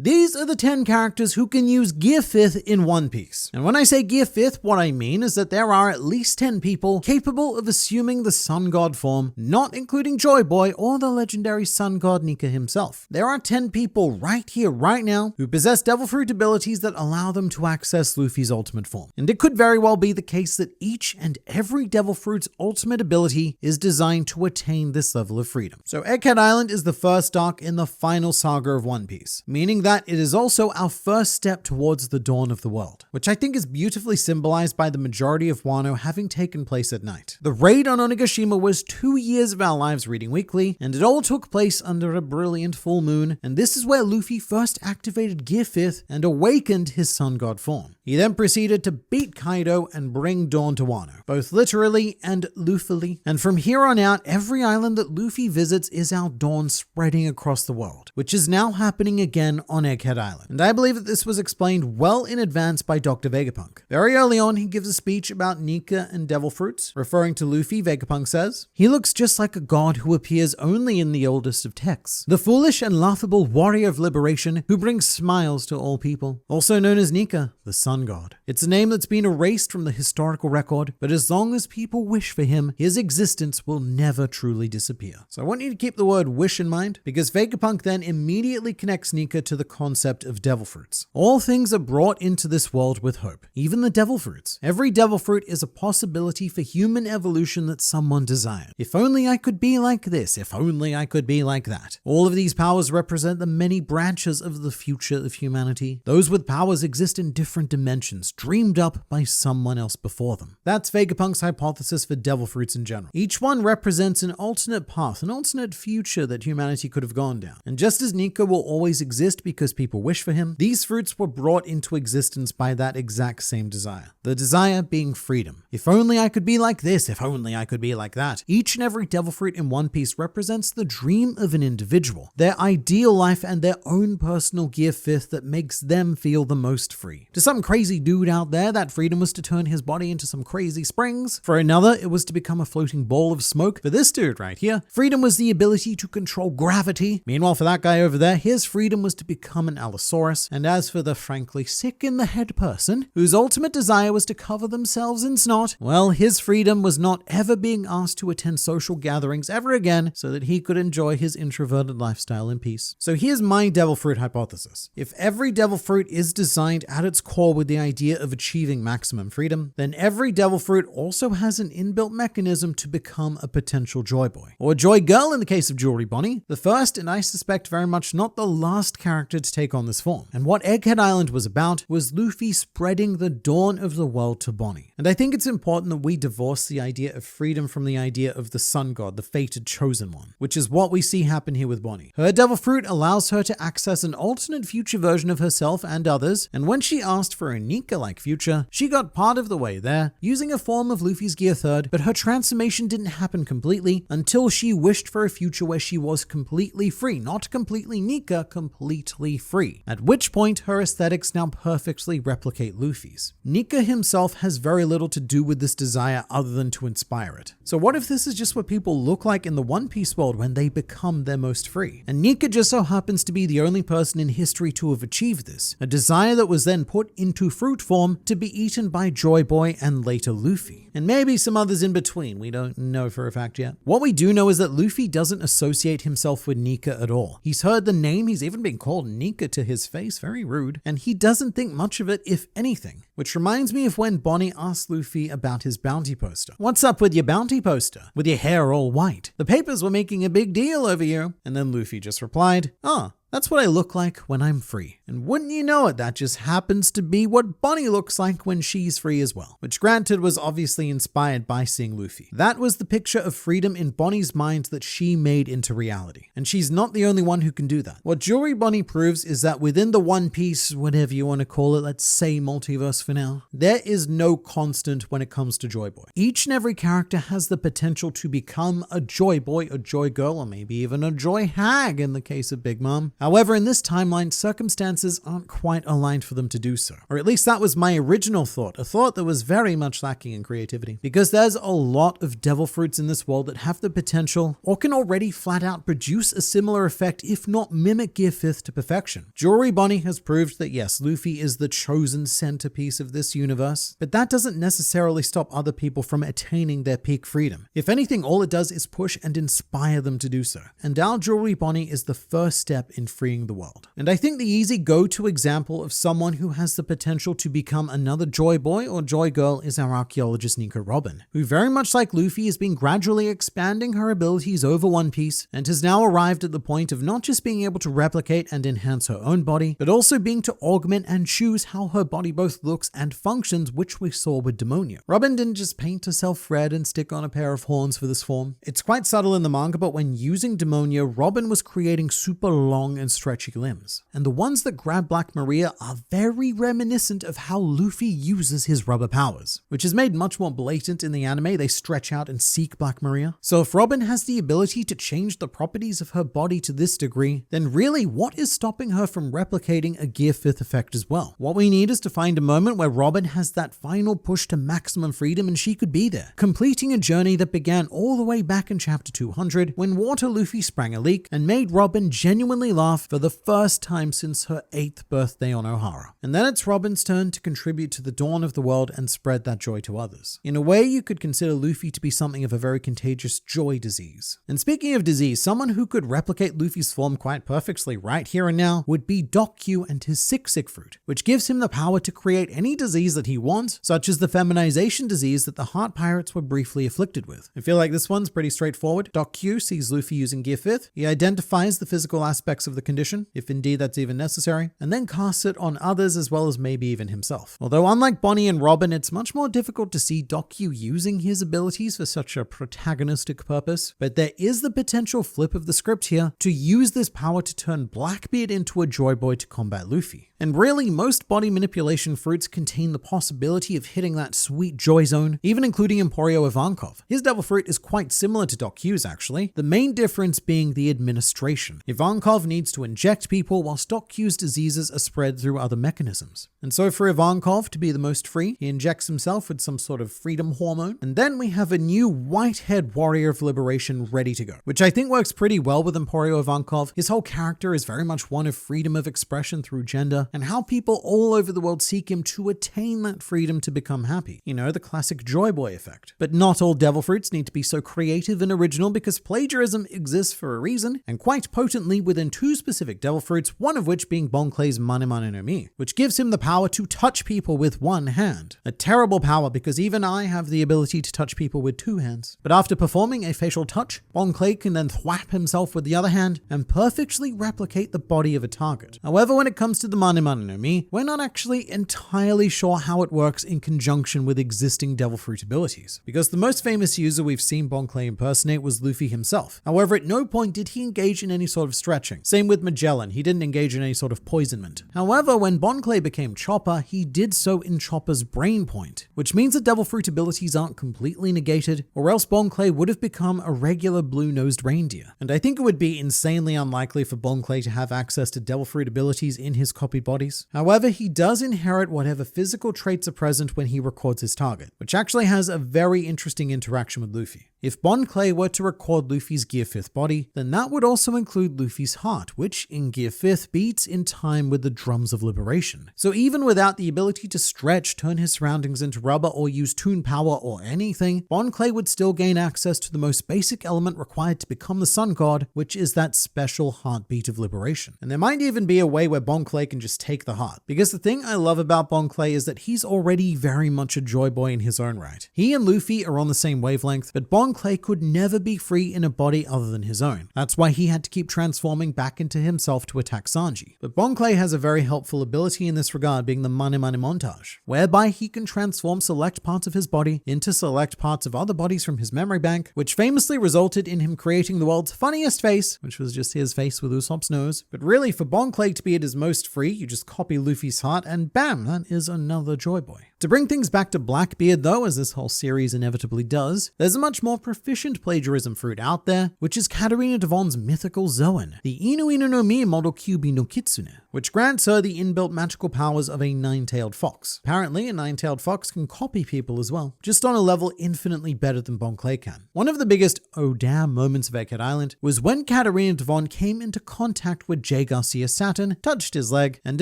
These are the 10 characters who can use Gear 5th in One Piece. And when I say Gear 5th, what I mean is that there are at least 10 people capable of assuming the Sun God form, not including Joy Boy or the legendary Sun God Nika himself. There are 10 people right here, right now, who possess Devil Fruit abilities that allow them to access Luffy's ultimate form. And it could very well be the case that each and every Devil Fruit's ultimate ability is designed to attain this level of freedom. So Egghead Island is the first arc in the final saga of One Piece, meaning that it is also our first step towards the dawn of the world, which I think is beautifully symbolized by the majority of Wano having taken place at night. The raid on Onigashima was 2 years of our lives reading weekly, and it all took place under a brilliant full moon, and this is where Luffy first activated Gear 5th and awakened his Sun God form. He then proceeded to beat Kaido and bring dawn to Wano, both literally and Luffily. And from here on out, every island that Luffy visits is our dawn spreading across the world, which is now happening again on Egghead Island. And I believe that this was explained well in advance by Dr. Vegapunk. Very early on, he gives a speech about Nika and Devil Fruits. Referring to Luffy, Vegapunk says, "He looks just like a god who appears only in the oldest of texts. The foolish and laughable warrior of liberation who brings smiles to all people. Also known as Nika, the Sun God. It's a name that's been erased from the historical record, but as long as people wish for him, his existence will never truly disappear." So I want you to keep the word wish in mind, because Vegapunk then immediately connects Nika to the concept of Devil Fruits. All things are brought into this world with hope, even the Devil Fruits. Every Devil Fruit is a possibility for human evolution that someone desired. If only I could be like this, if only I could be like that. All of these powers represent the many branches of the future of humanity. Those with powers exist in different dimensions, dreamed up by someone else before them. That's Vegapunk's hypothesis for Devil Fruits in general. Each one represents an alternate path, an alternate future that humanity could have gone down. And just as Nika will always exist because people wish for him, these fruits were brought into existence by that exact same desire. The desire being freedom. If only I could be like this, if only I could be like that. Each and every Devil Fruit in One Piece represents the dream of an individual, their ideal life and their own personal Gear 5th that makes them feel the most free. To some crazy dude out there, that freedom was to turn his body into some crazy springs. For another, it was to become a floating ball of smoke. For this dude right here, freedom was the ability to control gravity. Meanwhile, for that guy over there, his freedom was to become an Allosaurus. And as for the frankly sick in the head person, whose ultimate desire was to cover themselves in snot, well, his freedom was not ever being asked to attend social gatherings ever again so that he could enjoy his introverted lifestyle in peace. So here's my Devil Fruit hypothesis. If every Devil Fruit is designed at its core with the idea of achieving maximum freedom, then every Devil Fruit also has an inbuilt mechanism to become a potential Joy Boy, or Joy Girl in the case of Jewelry Bonnie, the first and I suspect very much not the last character to take on this form. And what Egghead Island was about was Luffy spreading the dawn of the world to Bonnie. And I think it's important that we divorce the idea of freedom from the idea of the Sun God, the fated chosen one, which is what we see happen here with Bonnie. Her Devil Fruit allows her to access an alternate future version of herself and others, and when she asked for a Nika-like future, she got part of the way there, using a form of Luffy's Gear 3rd, but her transformation didn't happen completely until she wished for a future where she was completely free, not completely Nika, completely free. At which point, her aesthetics now perfectly replicate Luffy's. Nika himself has very little to do with this desire other than to inspire it. So what if this is just what people look like in the One Piece world when they become their most free? And Nika just so happens to be the only person in history to have achieved this, a desire that was then put into fruit form to be eaten by Joy Boy and later Luffy. And maybe some others in between, we don't know for a fact yet. What we do know is that Luffy doesn't associate himself with Nika at all. He's heard the name, he's even been called Nika to his face, very rude, and he doesn't think much of it, if anything. Which reminds me of when Bonnie asked Luffy about his bounty poster. "What's up with your bounty poster? With your hair all white? The papers were making a big deal over you." And then Luffy just replied, "Oh, that's what I look like when I'm free." And wouldn't you know it, that just happens to be what Bonnie looks like when she's free as well. Which granted was obviously inspired by seeing Luffy. That was the picture of freedom in Bonnie's mind that she made into reality. And she's not the only one who can do that. What Jewelry Bonnie proves is that within the One Piece, whatever you want to call it, let's say multiverse for now, there is no constant when it comes to Joy Boy. Each and every character has the potential to become a Joy Boy, a Joy Girl, or maybe even a Joy Hag in the case of Big Mom. However, in this timeline, circumstances aren't quite aligned for them to do so. Or at least that was my original thought, a thought that was very much lacking in creativity. Because there's a lot of devil fruits in this world that have the potential, or can already flat out produce a similar effect, if not mimic Gear 5th to perfection. Jewelry Bonnie has proved that yes, Luffy is the chosen centerpiece of this universe, but that doesn't necessarily stop other people from attaining their peak freedom. If anything, all it does is push and inspire them to do so. And our Jewelry Bonnie is the first step in freeing the world. And I think the easy go-to example of someone who has the potential to become another Joy Boy or Joy Girl is our archaeologist Nico Robin, who very much like Luffy has been gradually expanding her abilities over One Piece and has now arrived at the point of not just being able to replicate and enhance her own body, but also being to augment and choose how her body both looks and functions, which we saw with Demonia. Robin didn't just paint herself red and stick on a pair of horns for this form. It's quite subtle in the manga, but when using Demonia, Robin was creating super long and stretchy limbs. And the ones that grab Black Maria are very reminiscent of how Luffy uses his rubber powers, which is made much more blatant in the anime. They stretch out and seek Black Maria. So if Robin has the ability to change the properties of her body to this degree, then really what is stopping her from replicating a Gear 5th effect as well? What we need is to find a moment where Robin has that final push to maximum freedom and she could be there, completing a journey that began all the way back in chapter 200 when Water Luffy sprang a leak and made Robin genuinely laugh for the first time since her 8th birthday on Ohara. And then it's Robin's turn to contribute to the dawn of the world and spread that joy to others. In a way, you could consider Luffy to be something of a very contagious joy disease. And speaking of disease, someone who could replicate Luffy's form quite perfectly right here and now would be Doc Q and his Sick Fruit, which gives him the power to create any disease that he wants, such as the feminization disease that the Heart Pirates were briefly afflicted with. I feel like this one's pretty straightforward. Doc Q sees Luffy using Gear 5th, he identifies the physical aspects of the condition, if indeed that's even necessary, and then casts it on others as well as maybe even himself. Although unlike Bonnie and Robin, it's much more difficult to see Doc Q using his abilities for such a protagonistic purpose, but there is the potential flip of the script here to use this power to turn Blackbeard into a Joy Boy to combat Luffy. And really, most body manipulation fruits contain the possibility of hitting that sweet joy zone, even including Emporio Ivankov. His devil fruit is quite similar to Doc Q's actually, the main difference being the administration. Ivankov needs to inject people, whilst Doc Q's diseases are spread through other mechanisms. And so for Ivankov to be the most free, he injects himself with some sort of freedom hormone, and then we have a new white-haired warrior of liberation ready to go, which I think works pretty well with Emporio Ivankov. His whole character is very much one of freedom of expression through gender, and how people all over the world seek him to attain that freedom to become happy. You know, the classic Joy Boy effect. But not all devil fruits need to be so creative and original, because plagiarism exists for a reason, and quite potently within two specific devil fruits, one of which being Bon Clay's Mane Mane no Mi, which gives him the power to touch people with one hand. A terrible power, because even I have the ability to touch people with two hands. But after performing a facial touch, Bon Clay can then thwap himself with the other hand and perfectly replicate the body of a target. However, when it comes to the Mane Mane no Mi, we're not actually entirely sure how it works in conjunction with existing devil fruit abilities, because the most famous user we've seen Bon Clay impersonate was Luffy himself. However, at no point did he engage in any sort of stretching. Same with Magellan, he didn't engage in any sort of poisonment. However, when Bon Clay became Chopper, he did so in Chopper's brain point, which means that devil fruit abilities aren't completely negated, or else Bon Clay would have become a regular blue-nosed reindeer. And I think it would be insanely unlikely for Bon Clay to have access to devil fruit abilities in his copied bodies. However, he does inherit whatever physical traits are present when he records his target, which actually has a very interesting interaction with Luffy. If Bon Clay were to record Luffy's Gear 5th body, then that would also include Luffy's heart, which in Gear 5th beats in time with the drums of liberation. So even without the ability to stretch, turn his surroundings into rubber, or use toon power or anything, Bon Clay would still gain access to the most basic element required to become the Sun God, which is that special heartbeat of liberation. And there might even be a way where Bon Clay can just take the heart, because the thing I love about Bon Clay is that he's already very much a Joy Boy in his own right. He and Luffy are on the same wavelength, but Bon Clay could never be free in a body other than his own. That's why he had to keep transforming back into himself to attack Sanji. But Bon Clay has a very helpful ability in this regard, being the Mane Mane montage, whereby he can transform select parts of his body into select parts of other bodies from his memory bank, which famously resulted in him creating the world's funniest face, which was just his face with Usopp's nose. But really, for Bon Clay to be at his most free, you just copy Luffy's heart and bam, that is another Joy Boy. To bring things back to Blackbeard though, as this whole series inevitably does, there's a much more proficient plagiarism fruit out there, which is Katarina Devon's mythical Zoan, the Inu Inu no Mi model Kyubi no Kitsune, which grants her the inbuilt magical powers of a nine-tailed fox. Apparently, a nine-tailed fox can copy people as well, just on a level infinitely better than Bon Clay can. One of the biggest oh damn moments of Egghead Island was when Katarina Devon came into contact with J. Garcia Saturn, touched his leg, and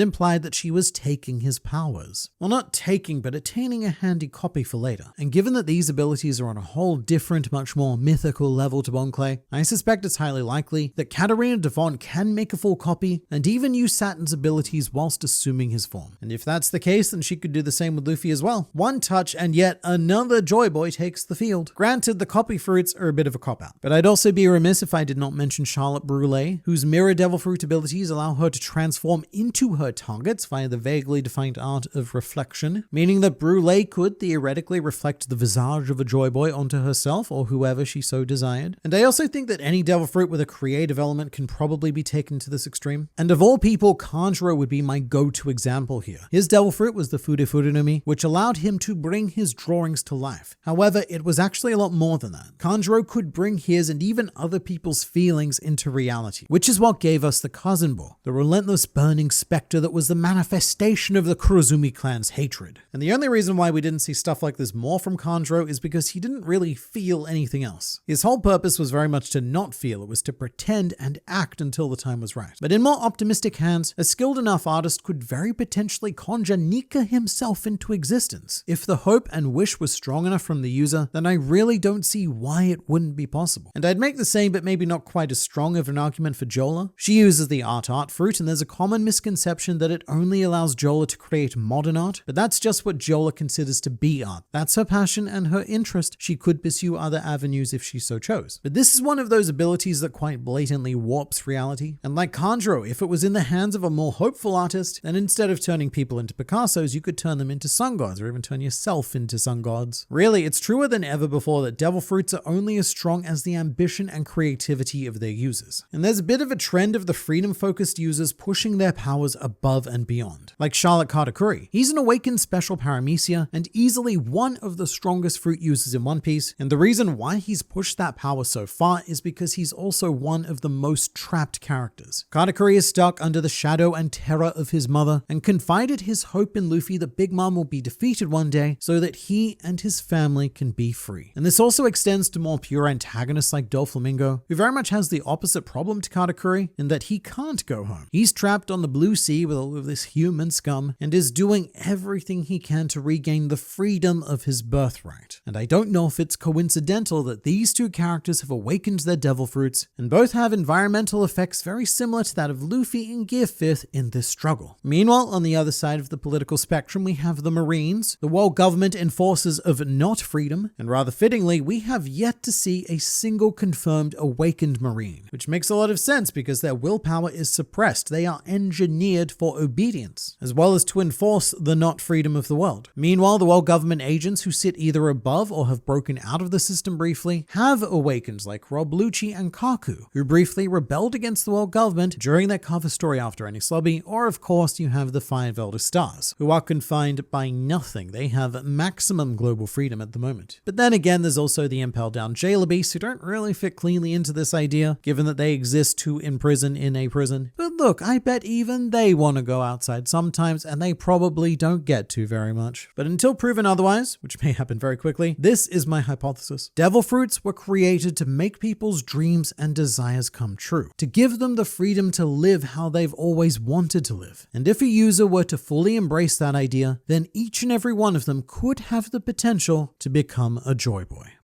implied that she was taking his powers. Well, not taking, but attaining a handy copy for later. And given that these abilities are on a whole different, much more mythical level to Bon Clay, I suspect it's highly likely that Katarina Devon can make a full copy and even use Saturn's abilities whilst assuming his form. And if that's the case, then she could do the same with Luffy as well. One touch and yet another Joy Boy takes the field. Granted, the copy fruits are a bit of a cop-out, but I'd also be remiss if I did not mention Charlotte Brûlé, whose mirror devil fruit abilities allow her to transform into her targets via the vaguely defined art of reflection, meaning that Brûlé could theoretically reflect the visage of a Joy Boy onto herself or whoever she so desired. And I also think that any devil fruit with a creative element can probably be taken to this extreme. And of all people, Kanjuro would be my go-to example here. His devil fruit was the Furifuru no Mi, which allowed him to bring his drawings to life. However, it was actually a lot more than that. Kanjuro could bring his and even other people's feelings into reality, which is what gave us the Kazunbo, the relentless burning specter that was the manifestation of the Kurozumi clan's hatred. And the only reason why we didn't see stuff like this more from Kanjuro is because he didn't really feel anything else. His whole purpose was very much to not feel, it was to pretend and act until the time was right. But in more optimistic hands, a skilled enough artist could very potentially conjure Nika himself into existence. If the hope and wish was strong enough from the user, then I really don't see why it wouldn't be possible. And I'd make the same but maybe not quite as strong of an argument for Jola. She uses the art fruit, and there's a common misconception that it only allows Jola to create modern art, but that's just what Jola considers to be art. That's her passion and her interest. She could pursue other avenues if she so chose. But this is one of those abilities that quite blatantly warps reality. And like Kanjuro, if it was in the hands of a more hopeful artist, then instead of turning people into Picassos, you could turn them into sun gods, or even turn yourself into sun gods. Really, it's truer than ever before that devil fruits are only as strong as the ambition and creativity of their users. And there's a bit of a trend of the freedom-focused users pushing their powers above and beyond. Like Charlotte Katakuri. He's an awakened special paramecia and easily one of the strongest fruit users in One Piece, and the reason why he's pushed that power so far is because he's also one of the most trapped characters. Katakuri is stuck under the shadow and terror of his mother and confided his hope in Luffy that Big Mom will be defeated one day so that he and his family can be free. And this also extends to more pure antagonists like Doflamingo, who very much has the opposite problem to Katakuri in that he can't go home. He's trapped on the blue sea with all of this human scum and is doing everything he can to regain the freedom of his birthright. And I don't know if it's coincidental that these two characters have awakened their devil fruits and both have environmental effects very similar to that of Luffy and Gear 5th in this struggle. Meanwhile, on the other side of the political spectrum, we have the Marines, the world government enforcers of not freedom, and rather fittingly, we have yet to see a single confirmed awakened Marine, which makes a lot of sense because their willpower is suppressed. They are engineered for obedience, as well as to enforce the not freedom of the world. Meanwhile, the world government agents who sit either above or have broken out of the system briefly have awakened, like Rob Lucci and Kaku, who briefly rebelled against the world government during their cover story after Enies Lobby, or of course you have the Five Elder Stars, who are confined by nothing. They have maximum global freedom at the moment. But then again, there's also the Impel Down Jailer Beasts who don't really fit cleanly into this idea, given that they exist to imprison in a prison. But look, I bet even they want to go outside sometimes, and they probably don't get to very much. But until proven otherwise, which may happen very quickly, this is my hypothesis. Devil fruits were created to make people's dreams and desires come true, to give them the freedom to live how they've always wanted to live. And if a user were to fully embrace that idea, then each and every one of them could have the potential to become a Joy Boy.